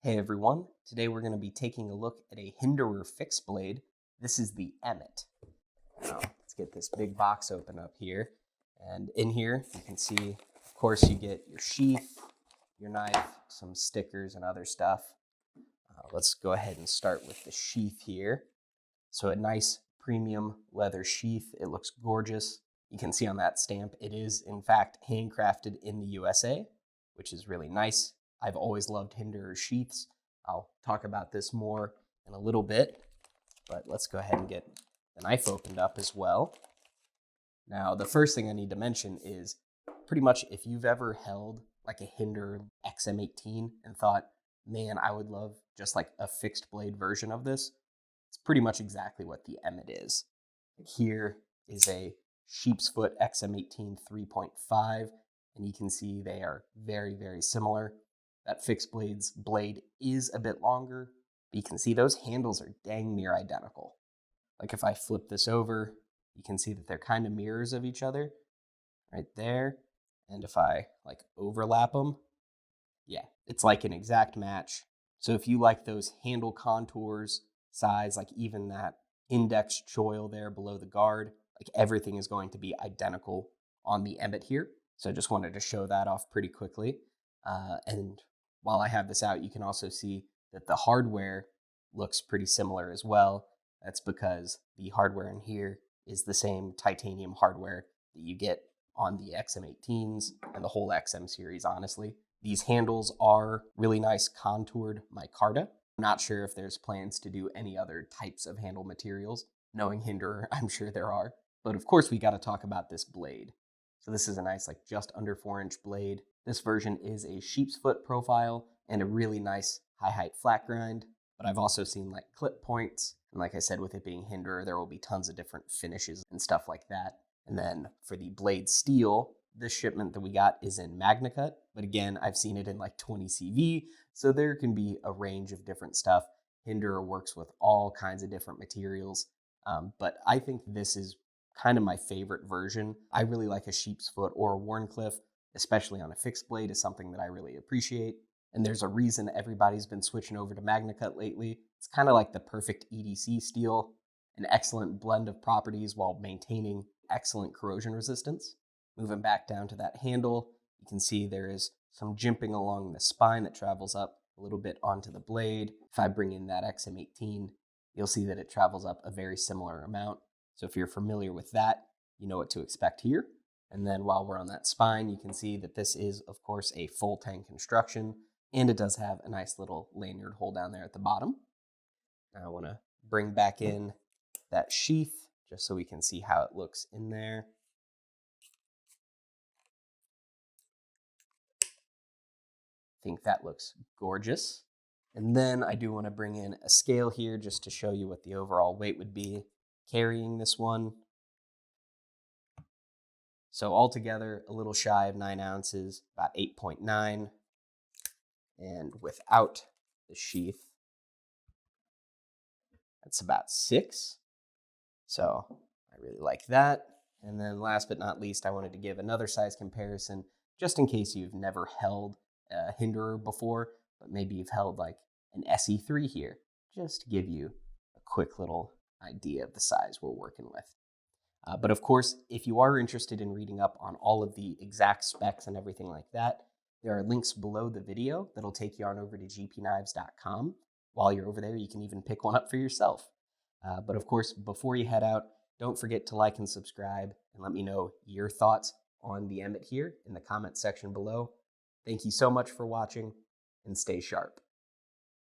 Hey everyone, today we're going to be taking a look at a Hinderer fixed blade. This is the Emmett. Now, let's get this big box open up here. And in here, you can see, of course, you get your sheath, your knife, some stickers and other stuff. Let's go ahead and start with the sheath here. So a nice premium leather sheath. It looks gorgeous. You can see on that stamp, it is in fact handcrafted in the USA, which is really nice. I've always loved Hinderer sheaths. I'll talk about this more in a little bit, but let's go ahead and get the knife opened up as well. Now, the first thing I need to mention is pretty much if you've ever held like a Hinderer XM18 and thought, man, I would love just like a fixed blade version of this, it's pretty much exactly what the Emmett is. Here is a sheep's foot XM18 3.5, and you can see they are very, very similar. That fixed blade is a bit longer, but you can see those handles are dang near identical. Like if I flip this over, you can see that they're kind of mirrors of each other right there. And if I like overlap them, yeah, it's like an exact match. So if you like those handle contours, size, like even that index choil there below the guard, like everything is going to be identical on the Emmett here. So I just wanted to show that off pretty quickly. And while I have this out, you can also see that the hardware looks pretty similar as well. That's because the hardware in here is the same titanium hardware that you get on the XM18s and the whole XM series, honestly. These handles are really nice contoured micarta. I'm not sure if there's plans to do any other types of handle materials. Knowing Hinderer, I'm sure there are. But of course, we got to talk about this blade. So this is a nice, like just under 4-inch blade. This version is a sheep's foot profile and a really nice high height flat grind. But I've also seen like clip points. And like I said, with it being Hinderer, there will be tons of different finishes and stuff like that. And then for the blade steel, this shipment that we got is in MagnaCut. But again, I've seen it in like 20 CV. So there can be a range of different stuff. Hinderer works with all kinds of different materials. But I think this is kind of my favorite version. I really like a sheep's foot or a Wharncliffe, especially on a fixed blade, is something that I really appreciate. And there's a reason everybody's been switching over to MagnaCut lately. It's kind of like the perfect EDC steel, an excellent blend of properties while maintaining excellent corrosion resistance. Moving back down to that handle, you can see there is some jimping along the spine that travels up a little bit onto the blade. If I bring in that XM18, you'll see that it travels up a very similar amount. So if you're familiar with that, you know what to expect here. And then while we're on that spine, you can see that this is, of course, a full tang construction, and it does have a nice little lanyard hole down there at the bottom. Now I want to bring back in that sheath just so we can see how it looks in there. I think that looks gorgeous. And then I do want to bring in a scale here just to show you what the overall weight would be carrying this one. So altogether, a little shy of 9 ounces, about 8.9. And without the sheath, that's about 6. So I really like that. And then last but not least, I wanted to give another size comparison, just in case you've never held a Hinderer before, but maybe you've held like an ESEE 3 here, just to give you a quick little idea of the size we're working with. But of course, if you are interested in reading up on all of the exact specs and everything like that, there are links below the video that'll take you on over to GPKNIVES.com. While you're over there, you can even pick one up for yourself. But of course, before you head out, don't forget to like and subscribe and let me know your thoughts on the Emmett here in the comments section below. Thank you so much for watching, and stay sharp.